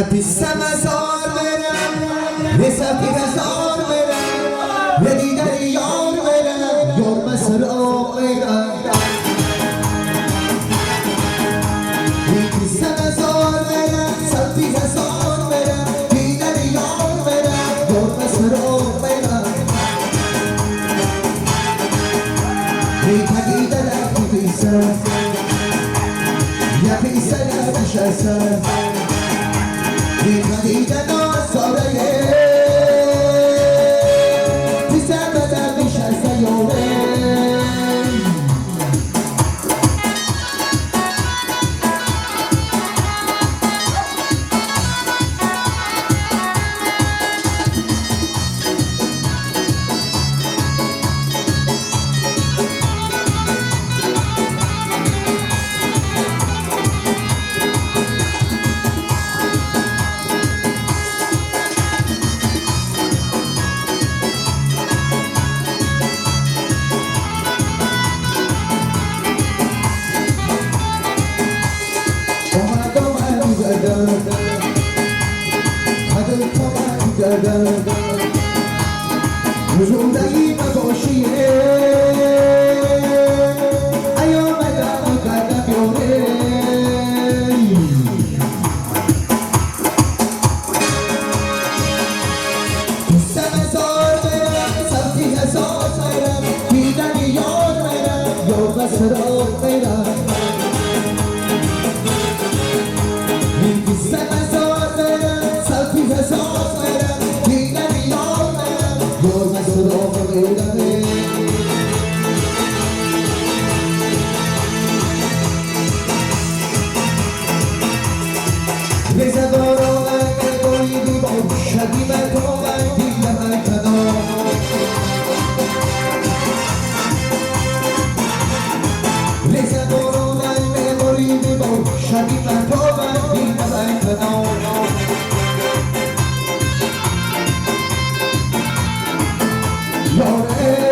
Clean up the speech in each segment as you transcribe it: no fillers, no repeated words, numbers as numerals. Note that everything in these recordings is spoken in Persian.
پیستم ازار برم یه سفیر ازار برم یه دیگر یار برم یار مسرا برم پیستم ازار برم سفیر ازار برم دیگر یار برم یار مسرا برم تقیید رفتی پیستم یا پیستم نشستم تقیید ناساره پیستم بدم نشسته یاره روزی نباشیه ایامدم قدم یاره دوستم هزار برم سمتی هزار برم دیدن یار برم یار بسرار برم دوستم هزار برم سمتی هزار برم دیدن یار برم یار بسرار برم رزا دارا من بریدی با شدی من تو من دیدم من کنار رزا دارا من بریدی با شدی من تو من دیدم من کنار یاره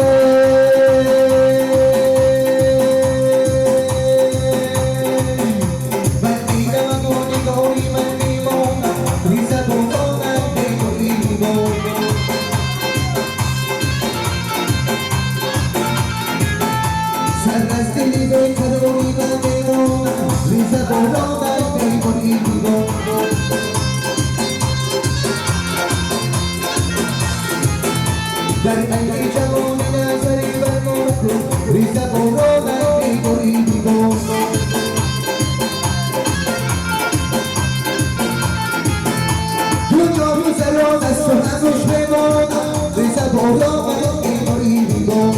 در عین جوانی نظری بر مرکو ریزه بارانم بیگوری بیگو دنیا روز راز از تو نزوش بمانم ریزه بارانم بیگوری بیگو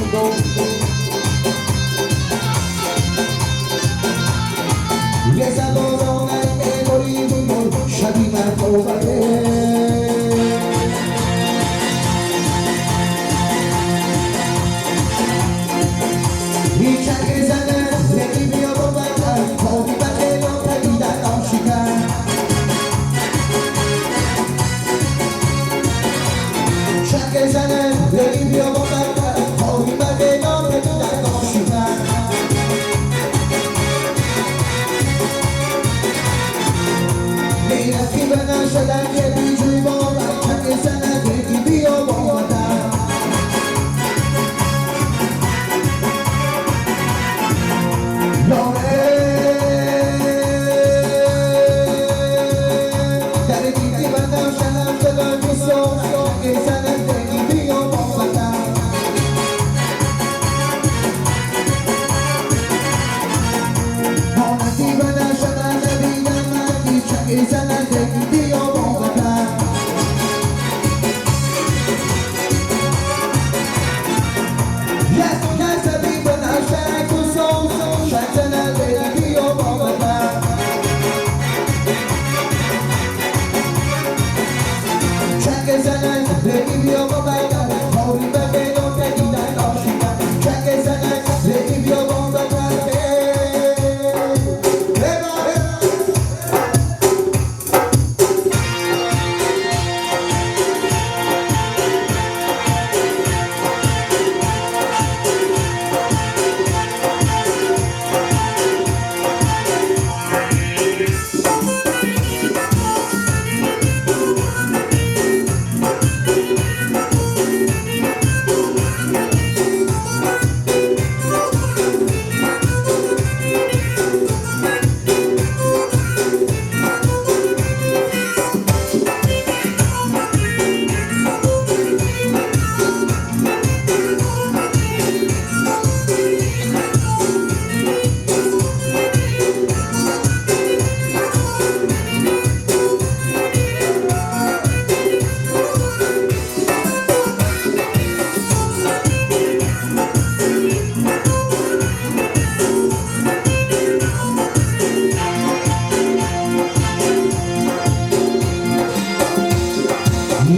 ریزه بارانم بیگوری بیگو شبی من توبه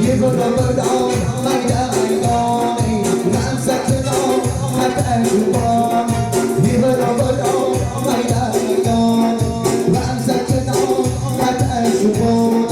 یه برو برو میدانی رمزت نام خطر جوان یه برو برو میدانی رمزت نام خطر جوان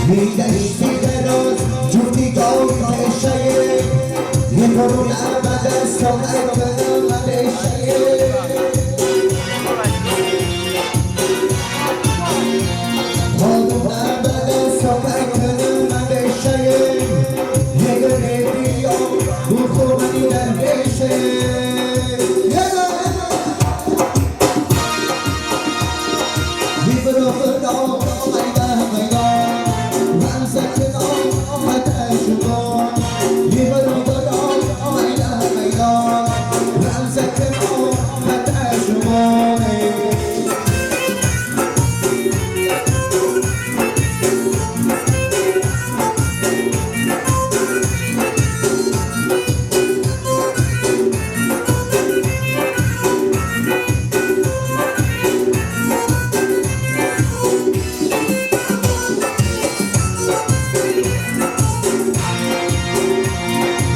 میدهی دراز جوتی گاه شیه یه برون عمد ساقت من شیه برون عمد ساقت من شیه یه گره بیا او خوبی نمیشه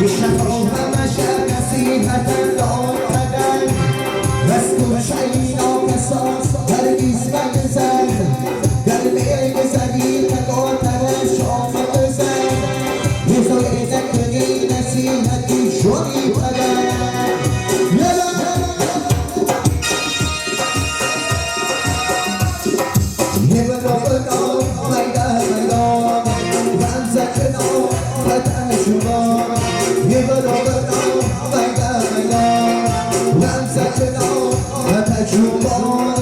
شفاف مشهد نصیحت دادن رسم شینا کساس هرگیز بگذر قلبی بزنی تقاطر شام بزن میزای نکنی نصیحتی شدی بدن یه برو میدان میدان رمزت نام خطر شما یه برو میدان میدان رمزت نام خطر شما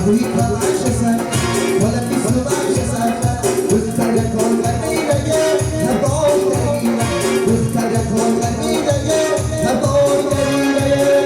أبوي كمان شسر ولا في سبع شسر وذكر كل غنيدة نبوي غنيدة وذكر كل غنيدة نبوي غنيدة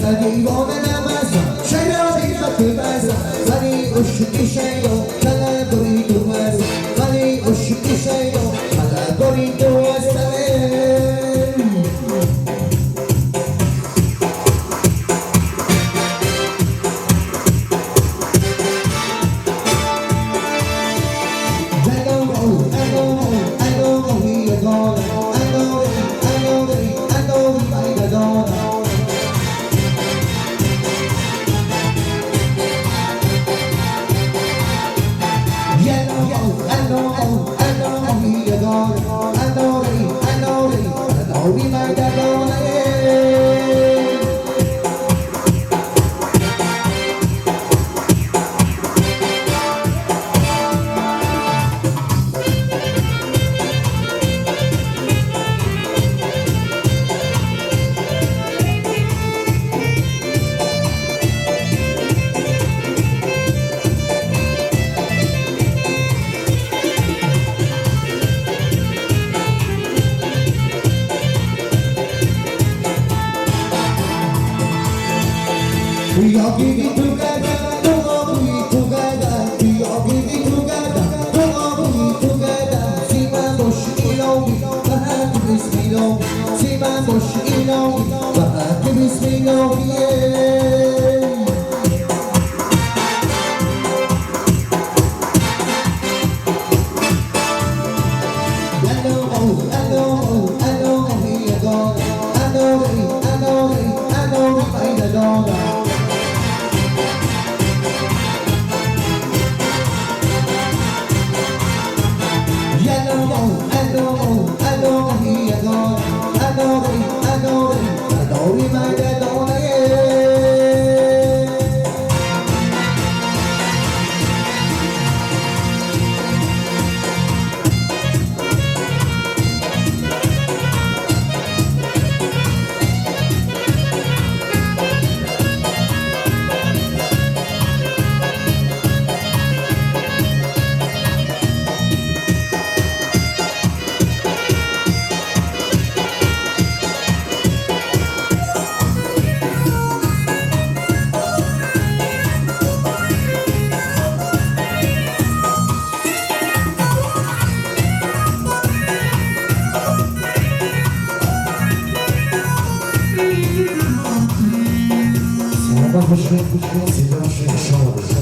Sadi Gona Namasa, Shayadi Bakibasa, Sadi Ushki Shayo, Kalagori to us, Sadi Ushki Shayo, Kalagori to us. We all give it together, don't all be together. We all give it together, don't all be together. See my bush, you know me, the happiness we know. See my bush, you know me, the happiness we know, yeah. I know, here you go. I know, find the door. Push, c'est dans chez les chambres.